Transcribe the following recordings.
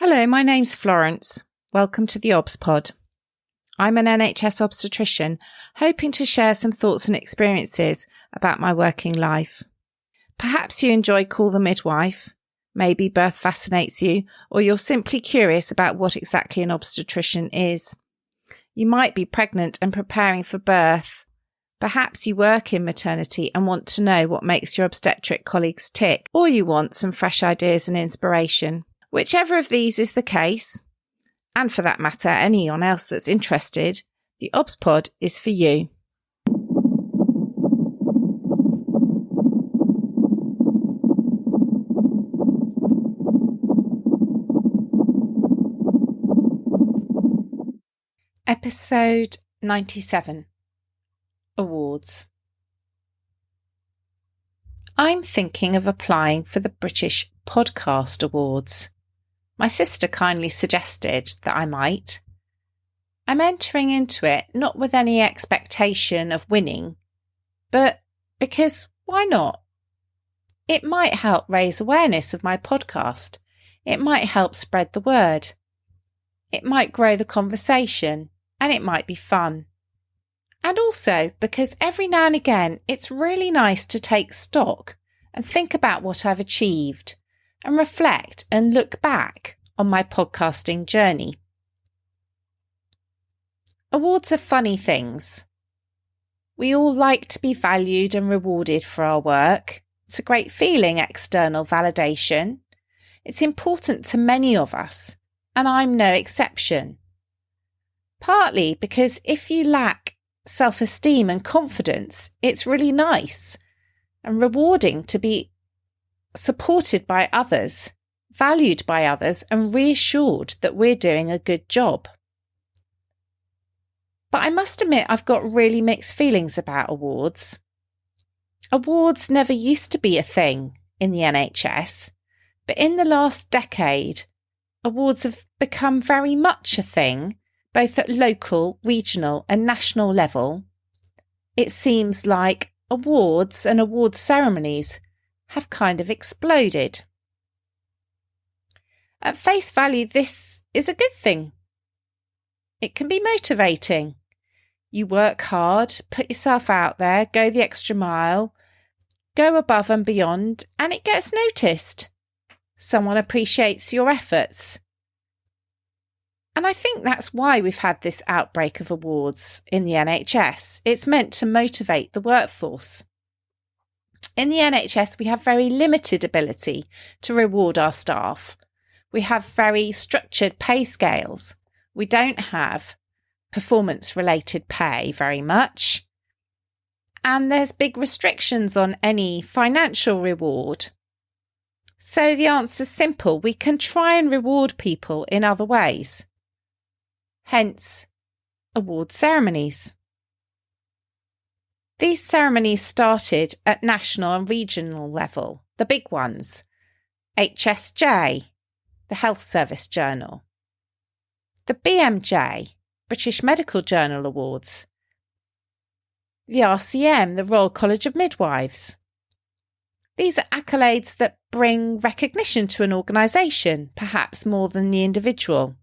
Hello, my name's Florence. Welcome to the theobspod. I'm an NHS obstetrician, hoping to share some thoughts and experiences about my working life. Perhaps you enjoy Call the Midwife, maybe birth fascinates you, or you're simply curious about what exactly an obstetrician is. You might be pregnant and preparing for birth. Perhaps you work in maternity and want to know what makes your obstetric colleagues tick, or you want some fresh ideas and inspiration. Whichever of these is the case, and for that matter, anyone else that's interested, the theobspod is for you. Episode 97. Awards. I'm thinking of applying for the British Podcast Awards. My sister kindly suggested that I might. I'm entering into it not with any expectation of winning, but because why not? It might help raise awareness of my podcast. It might help spread the word. It might grow the conversation, and it might be fun. And also because every now and again it's really nice to take stock and think about what I've achieved and reflect and look back on my podcasting journey. Awards are funny things. We all like to be valued and rewarded for our work. It's a great feeling, external validation. It's important to many of us, and I'm no exception. Partly because if you lack self-esteem and confidence, it's really nice and rewarding to be supported by others, valued by others, and reassured that we're doing a good job. But I must admit I've got really mixed feelings about awards. Awards never used to be a thing in the NHS, but in the last decade, awards have become very much a thing, both at local, regional and national level. It seems like awards and award ceremonies have kind of exploded. At face value, this is a good thing. It can be motivating. You work hard, put yourself out there, go the extra mile, go above and beyond, and it gets noticed. Someone appreciates your efforts. And I think that's why we've had this outbreak of awards in the NHS. It's meant to motivate the workforce. In the NHS, we have very limited ability to reward our staff. We have very structured pay scales. We don't have performance-related pay very much. And there's big restrictions on any financial reward. So the answer's simple. We can try and reward people in other ways. Hence, award ceremonies. These ceremonies started at national and regional level, the big ones. HSJ, the Health Service Journal. The BMJ, British Medical Journal Awards. The RCM, the Royal College of Midwives. These are accolades that bring recognition to an organisation, perhaps more than the individual.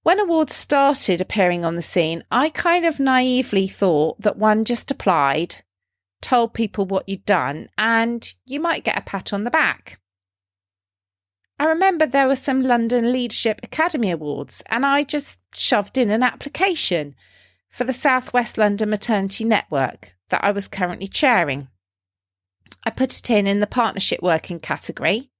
When awards started appearing on the scene, I kind of naively thought that one just applied, told people what you'd done, and you might get a pat on the back. I remember there were some London Leadership Academy Awards, and I just shoved in an application for the South West London Maternity Network that I was currently chairing. I put it in the partnership working category.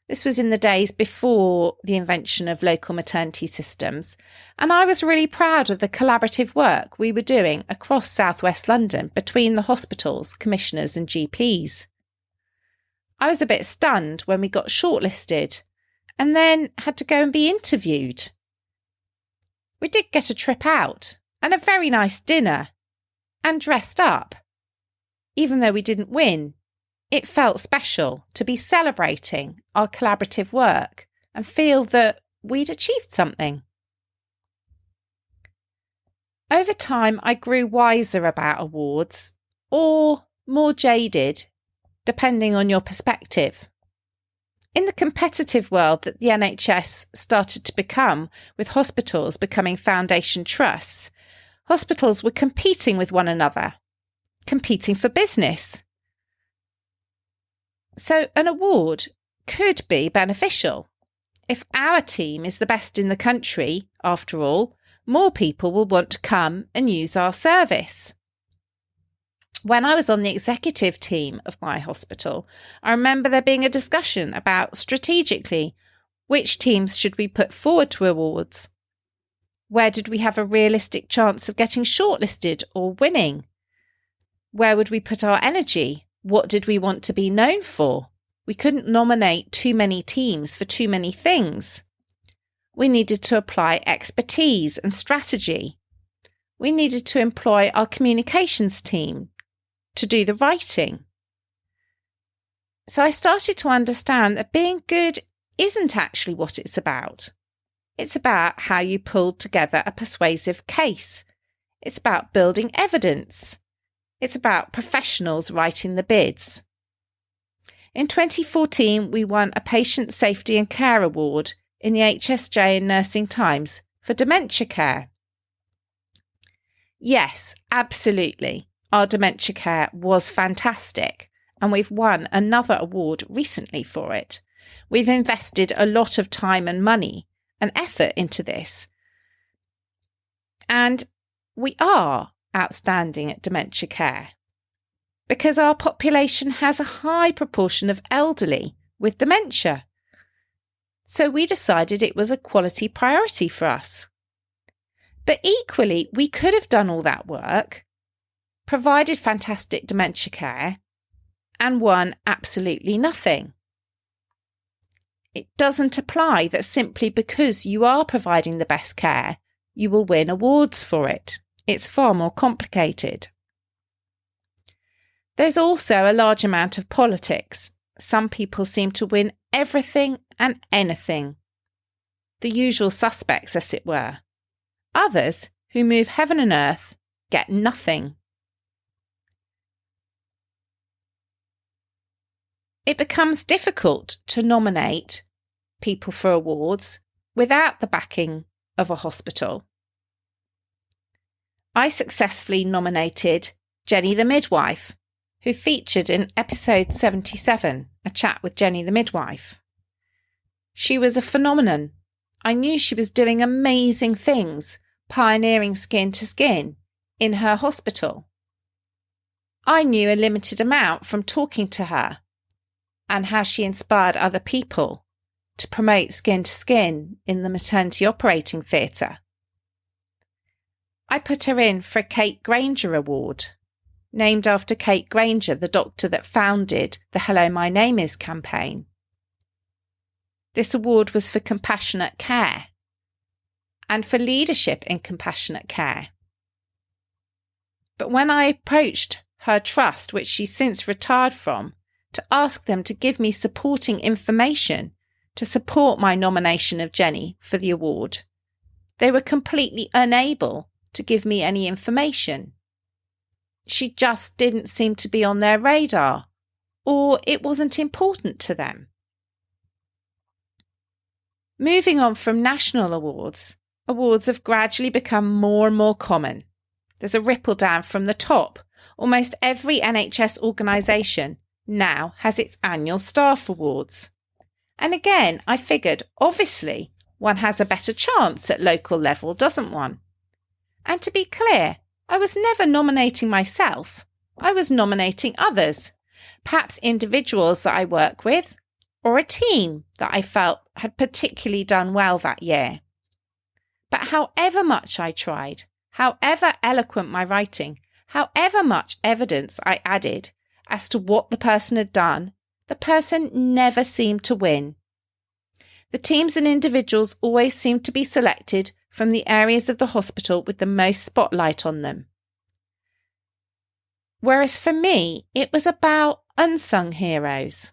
This was in the days before the invention of local maternity systems, and I was really proud of the collaborative work we were doing across South West London between the hospitals, commissioners and GPs. I was a bit stunned when we got shortlisted and then had to go and be interviewed. We did get a trip out and a very nice dinner and dressed up. Even though we didn't win, it felt special to be celebrating our collaborative work and feel that we'd achieved something. Over time, I grew wiser about awards, or more jaded, depending on your perspective. In the competitive world that the NHS started to become, with hospitals becoming foundation trusts, hospitals were competing with one another, competing for business. So an award could be beneficial. If our team is the best in the country, after all, more people will want to come and use our service. When I was on the executive team of my hospital, I remember there being a discussion about strategically which teams should we put forward to awards. Where did we have a realistic chance of getting shortlisted or winning? Where would we put our energy? What did we want to be known for? We couldn't nominate too many teams for too many things. We needed to apply expertise and strategy. We needed to employ our communications team to do the writing. So I started to understand that being good isn't actually what it's about. It's about how you pulled together a persuasive case. It's about building evidence. It's about professionals writing the bids. In 2014, we won a Patient Safety and Care Award in the HSJ and Nursing Times for dementia care. Yes, absolutely. Our dementia care was fantastic, and we've won another award recently for it. We've invested a lot of time and money and effort into this. And we are outstanding at dementia care because our population has a high proportion of elderly with dementia. So we decided it was a quality priority for us. But equally, we could have done all that work, provided fantastic dementia care, and won absolutely nothing. It doesn't apply that simply because you are providing the best care, you will win awards for it. It's far more complicated. There's also a large amount of politics. Some people seem to win everything and anything. The usual suspects, as it were. Others, who move heaven and earth, get nothing. It becomes difficult to nominate people for awards without the backing of a hospital. I successfully nominated Jenny the midwife, who featured in episode 77, a chat with Jenny the midwife. She was a phenomenon. I knew she was doing amazing things, pioneering skin to skin in her hospital. I knew a limited amount from talking to her and how she inspired other people to promote skin to skin in the maternity operating theatre. I put her in for a Kate Granger Award, named after Kate Granger, the doctor that founded the Hello My Name Is campaign. This award was for compassionate care and for leadership in compassionate care. But when I approached her trust, which she's since retired from, to ask them to give me supporting information to support my nomination of Jenny for the award, they were completely unable to give me any information. She just didn't seem to be on their radar, or it wasn't important to them. Moving on from national awards, awards have gradually become more and more common. There's a ripple down from the top. Almost every NHS organisation now has its annual staff awards. And again, I figured, obviously, one has a better chance at local level, doesn't one? And to be clear, I was never nominating myself. I was nominating others, perhaps individuals that I work with, or a team that I felt had particularly done well that year. But however much I tried, however eloquent my writing, however much evidence I added as to what the person had done, the person never seemed to win. The teams and individuals always seemed to be selected from the areas of the hospital with the most spotlight on them. Whereas for me, it was about unsung heroes.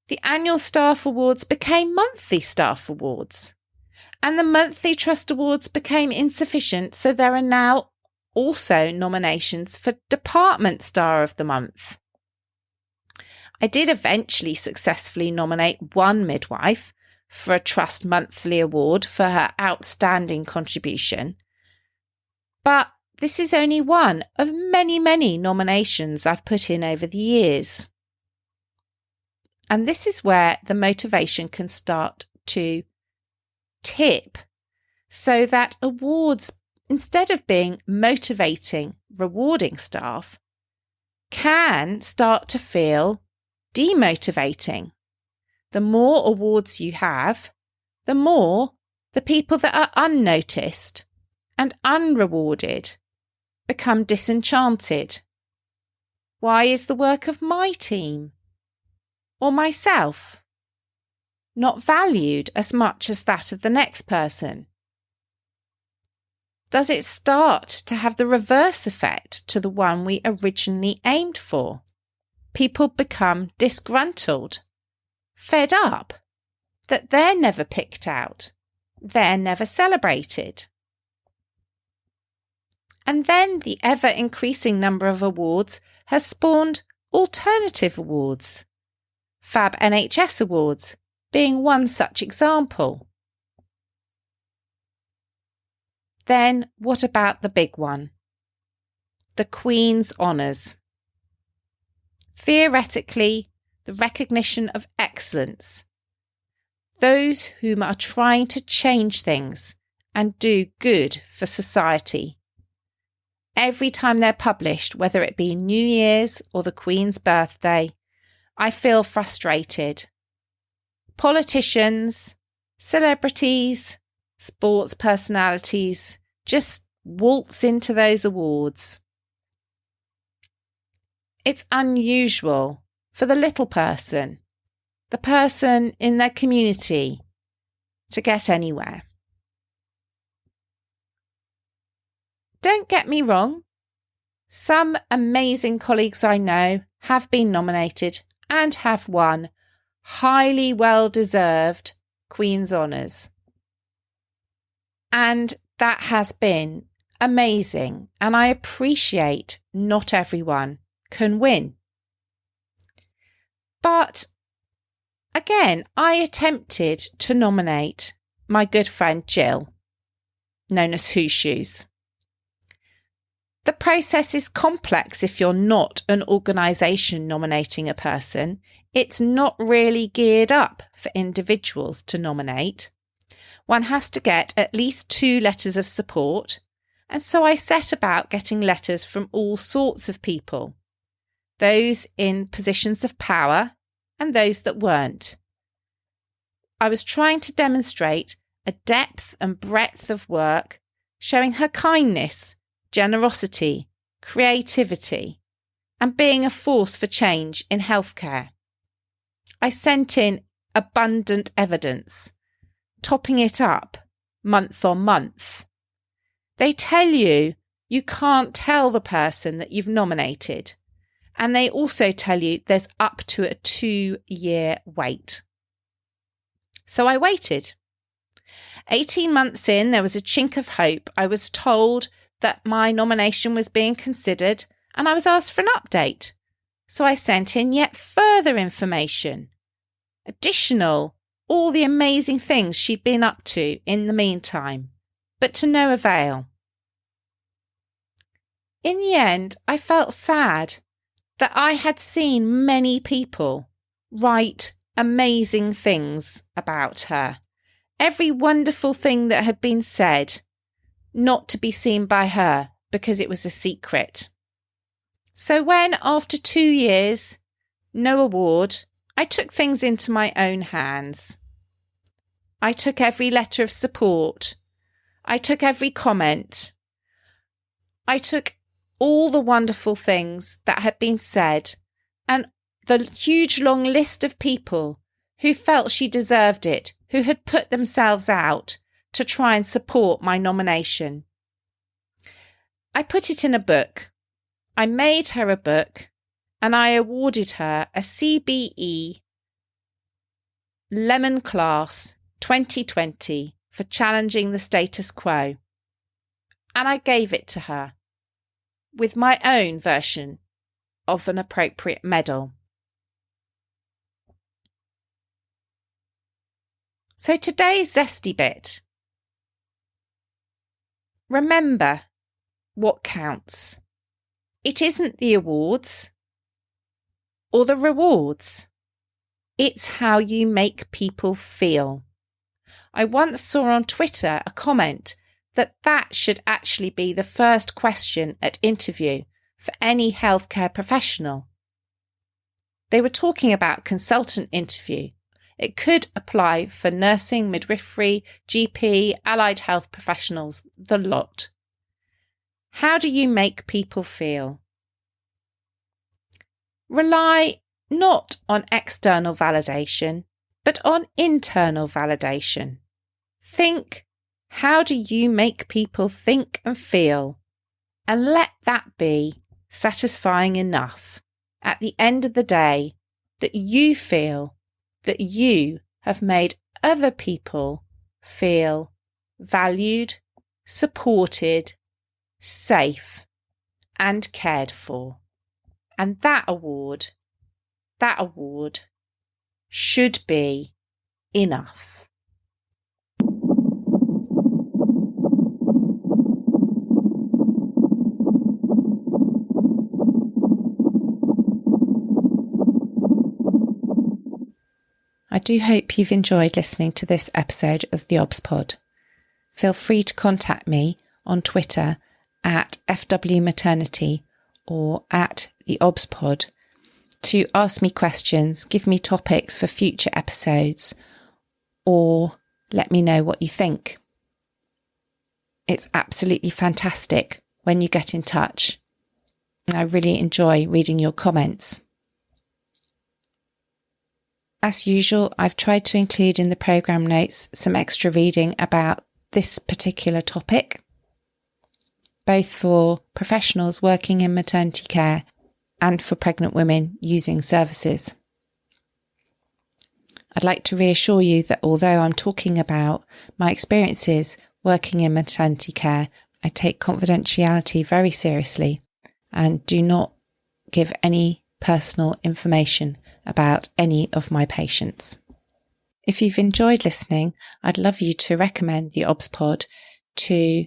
The annual staff awards became monthly staff awards, and the monthly trust awards became insufficient, so there are now also nominations for Department Star of the Month. I did eventually successfully nominate one midwife for a Trust Monthly Award for her outstanding contribution. But this is only one of many, many nominations I've put in over the years. And this is where the motivation can start to tip, so that awards, instead of being motivating, rewarding staff, can start to feel demotivating. The more awards you have, the more the people that are unnoticed and unrewarded become disenchanted. Why is the work of my team or myself not valued as much as that of the next person? Does it start to have the reverse effect to the one we originally aimed for? People become disgruntled, fed up, that they're never picked out, they're never celebrated. And then the ever-increasing number of awards has spawned alternative awards. Fab NHS Awards being one such example. Then what about the big one? The Queen's Honours. Theoretically, the recognition of excellence. Those whom are trying to change things and do good for society. Every time they're published, whether it be New Year's or the Queen's birthday, I feel frustrated. Politicians, celebrities, sports personalities just waltz into those awards. It's unusual for the little person, the person in their community, to get anywhere. Don't get me wrong, some amazing colleagues I know have been nominated and have won highly well-deserved Queen's Honours. And that has been amazing, and I appreciate not everyone can win. But again, I attempted to nominate my good friend Jill, known as Who Shoes. The process is complex if you're not an organisation nominating a person. It's not really geared up for individuals to nominate. One has to get at least 2 letters of support, and so I set about getting letters from all sorts of people, those in positions of power and those that weren't. I was trying to demonstrate a depth and breadth of work, showing her kindness, generosity, creativity, and being a force for change in healthcare. I sent in abundant evidence, topping it up month on month. They tell you you can't tell the person that you've nominated, and they also tell you there's up to a 2-year wait. So I waited. 18 months in, there was a chink of hope. I was told that my nomination was being considered, and I was asked for an update. So I sent in yet further information, additional, all the amazing things she'd been up to in the meantime, but to no avail. In the end, I felt sad that I had seen many people write amazing things about her. Every wonderful thing that had been said, not to be seen by her because it was a secret. So when, after 2 years, no award, I took things into my own hands. I took every letter of support. I took every comment. I took all the wonderful things that had been said and the huge long list of people who felt she deserved it, who had put themselves out to try and support my nomination. I put it in a book. I made her a book, and I awarded her a CBE Lemon Class 2020 for challenging the status quo. And I gave it to her with my own version of an appropriate medal. So today's zesty bit. Remember what counts. It isn't the awards or the rewards. It's how you make people feel. I once saw on Twitter a comment that should actually be the first question at interview for any healthcare professional. They were talking about consultant interview. It could apply for nursing, midwifery, GP, allied health professionals, the lot. How do you make people feel? Rely not on external validation, but on internal validation. Think, how do you make people think and feel? And let that be satisfying enough at the end of the day that you feel that you have made other people feel valued, supported, safe, and cared for. And that award should be enough. I do hope you've enjoyed listening to this episode of the theobspod. Feel free to contact me on Twitter at FW or at theobspod to ask me questions, give me topics for future episodes, or let me know what you think. It's absolutely fantastic when you get in touch. I really enjoy reading your comments. As usual, I've tried to include in the programme notes some extra reading about this particular topic, both for professionals working in maternity care and for pregnant women using services. I'd like to reassure you that although I'm talking about my experiences working in maternity care, I take confidentiality very seriously and do not give any personal information about any of my patients. If you've enjoyed listening, I'd love you to recommend the theobspod to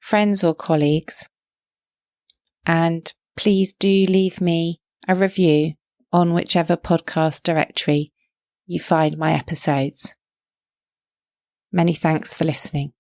friends or colleagues, and please do leave me a review on whichever podcast directory you find my episodes. Many thanks for listening.